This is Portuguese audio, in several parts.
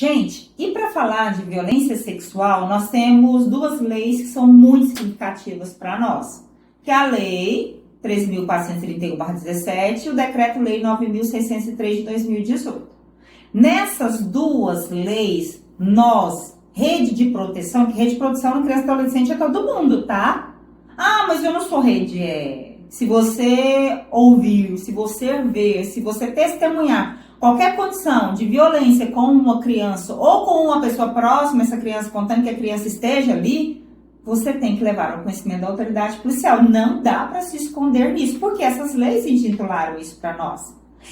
Gente, e para falar de violência sexual, nós temos duas leis que são muito significativas para nós, que é a Lei 13.431/17 e o Decreto-Lei 9.603 de 2018. Nessas duas leis, nós, rede de proteção, que rede de proteção na criança e adolescente é todo mundo, tá? Ah, mas eu não sou rede, Se você ouvir, se você ver, se você testemunhar qualquer condição de violência com uma criança ou com uma pessoa próxima, essa criança, contando que a criança esteja ali, você tem que levar ao conhecimento da autoridade policial. Não dá para se esconder nisso, porque essas leis intitularam isso para nós.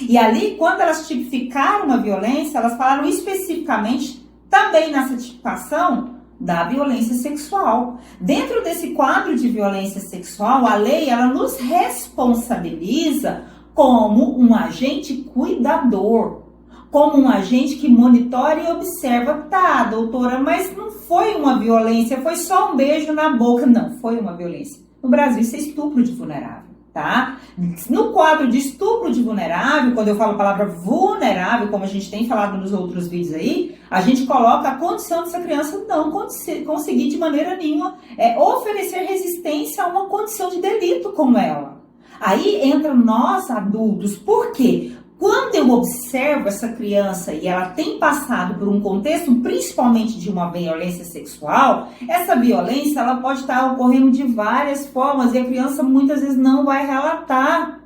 E ali, quando elas tipificaram uma violência, elas falaram especificamente também nessa tipificação da violência sexual. Dentro desse quadro de violência sexual, a lei ela nos responsabiliza como um agente cuidador, como um agente que monitora e observa. Tá, doutora, mas não foi uma violência, foi só um beijo na boca. Não, foi uma violência. No Brasil, isso é estupro de vulnerável, tá? No quadro de estupro de vulnerável, quando eu falo a palavra vulnerável, como a gente tem falado nos outros vídeos aí, a gente coloca a condição dessa criança não conseguir de maneira nenhuma oferecer resistência a uma condição de delito como ela. Aí entra nós adultos, por quê? Quando eu observo essa criança e ela tem passado por um contexto, principalmente de uma violência sexual, essa violência ela pode estar ocorrendo de várias formas e a criança muitas vezes não vai relatar,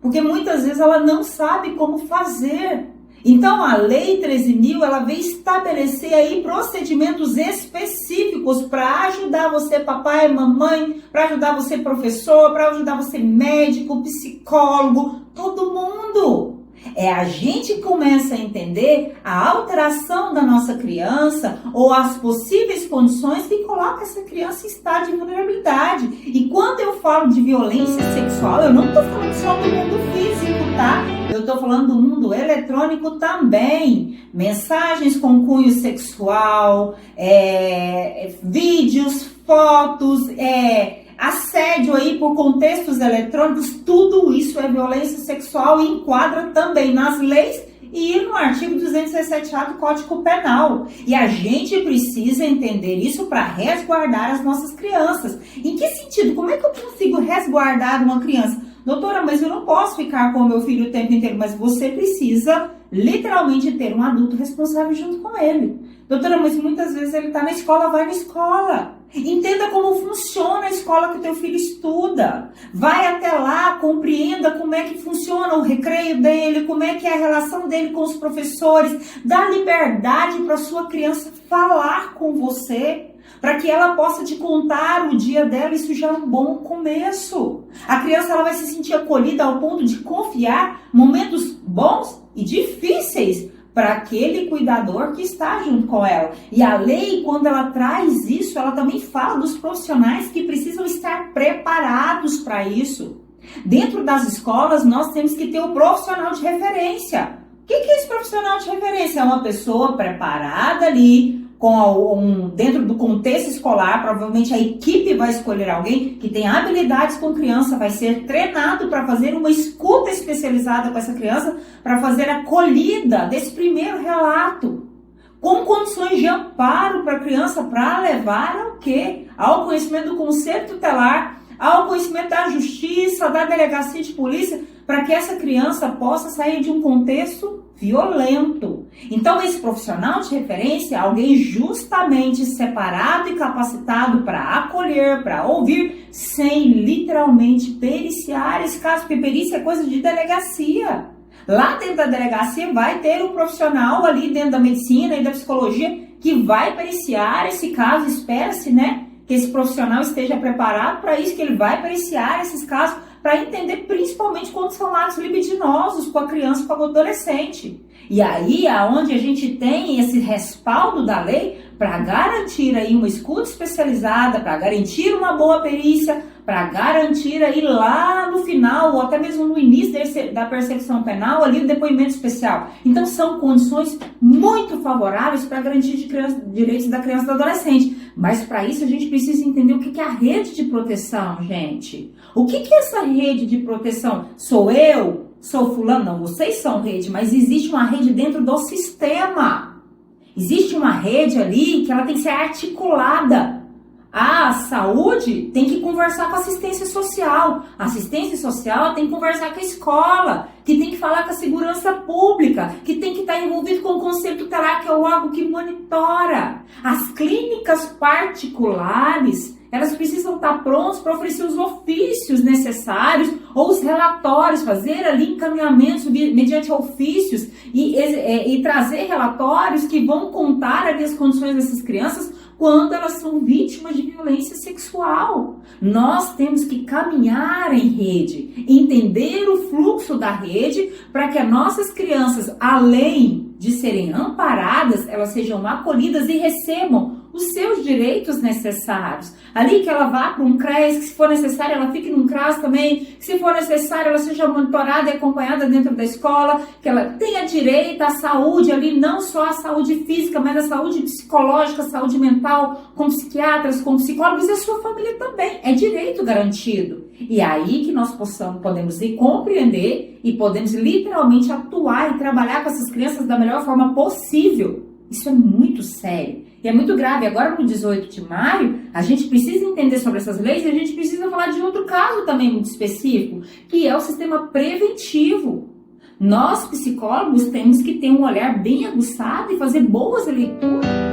porque muitas vezes ela não sabe como fazer. Então a Lei 13.000 ela vem estabelecer aí procedimentos específicos para ajudar você, papai, mamãe, para ajudar você, professor, para ajudar você, médico, psicólogo, todo mundo. A gente que começa a entender a alteração da nossa criança ou as possíveis condições que coloca essa criança em estado de vulnerabilidade. E quando eu falo de violência sexual, eu não estou falando só do mundo físico, tá? Eu estou falando do mundo eletrônico também. Mensagens com cunho sexual, vídeos, fotos, assédio aí por contextos eletrônicos, tudo isso é violência sexual e enquadra também nas leis e no artigo 217A do Código Penal. E a gente precisa entender isso para resguardar as nossas crianças. Em que sentido? Como é que eu consigo resguardar uma criança? Doutora, mas eu não posso ficar com o meu filho o tempo inteiro, mas você precisa literalmente ter um adulto responsável junto com ele. Doutora, mas muitas vezes ele está na escola, vai na escola. Entenda como funciona a escola que o teu filho estuda. Vai até lá, compreenda como é que funciona o recreio dele, como é que é a relação dele com os professores. Dá liberdade para sua criança falar com você, para que ela possa te contar o dia dela. Isso já é um bom começo. A criança ela vai se sentir acolhida ao ponto de confiar momentos bons e difíceis para aquele cuidador que está junto com ela. E a lei, quando ela traz isso, ela também fala dos profissionais que precisam estar preparados para isso. Dentro das escolas, nós temos que ter o profissional de referência. O que é esse profissional de referência? É uma pessoa preparada ali, dentro do contexto escolar. Provavelmente a equipe vai escolher alguém que tem habilidades com criança, vai ser treinado para fazer uma escuta especializada com essa criança, para fazer a acolhida desse primeiro relato, com condições de amparo para a criança, para levar ao quê? Ao conhecimento do conselho tutelar, ao conhecimento da justiça, da delegacia de polícia, para que essa criança possa sair de um contexto violento. Então, esse profissional de referência é alguém justamente separado e capacitado para acolher, para ouvir, sem literalmente periciar esse caso, porque perícia é coisa de delegacia. Lá dentro da delegacia vai ter um profissional ali dentro da medicina e da psicologia que vai periciar esse caso. Espera-se, né, que esse profissional esteja preparado para isso, que ele vai periciar esses casos, para entender principalmente quando são atos libidinosos com a criança e com o adolescente. E aí, aonde a gente tem esse respaldo da lei para garantir aí uma escuta especializada, para garantir uma boa perícia, para garantir aí lá no final, ou até mesmo no início da persecução penal, ali o depoimento especial. Então, são condições muito favoráveis para garantir direitos da criança e do adolescente. Mas para isso a gente precisa entender o que é a rede de proteção, gente. O que é essa rede de proteção? Sou eu? Sou fulano? Não, vocês são rede, mas existe uma rede dentro do sistema. Existe uma rede ali que ela tem que ser articulada. A saúde tem que conversar com a assistência social. A assistência social tem que conversar com a escola, que tem que falar com a segurança pública, que tem que estar envolvido com o conselho tutelar, que é o órgão que monitora. As clínicas particulares, elas precisam estar prontas para oferecer os ofícios necessários ou os relatórios, fazer ali encaminhamentos mediante ofícios e trazer relatórios que vão contar ali as condições dessas crianças quando elas são vítimas de violência sexual. Nós temos que caminhar em rede, entender o fluxo da rede para que as nossas crianças, além de serem amparadas, elas sejam acolhidas e recebam os seus direitos necessários. Ali que ela vá para um CRES, que se for necessário ela fique num CRAS também, que se for necessário ela seja monitorada e acompanhada dentro da escola, que ela tenha direito à saúde ali, não só a saúde física, mas a saúde psicológica, a saúde mental, com psiquiatras, com psicólogos e a sua família também. É direito garantido. E é aí que nós podemos compreender e podemos literalmente atuar e trabalhar com essas crianças da melhor forma possível. Isso é muito sério e é muito grave. Agora, no 18 de maio, a gente precisa entender sobre essas leis e a gente precisa falar de outro caso também muito específico, que é o sistema preventivo. Nós, psicólogos, temos que ter um olhar bem aguçado e fazer boas leituras.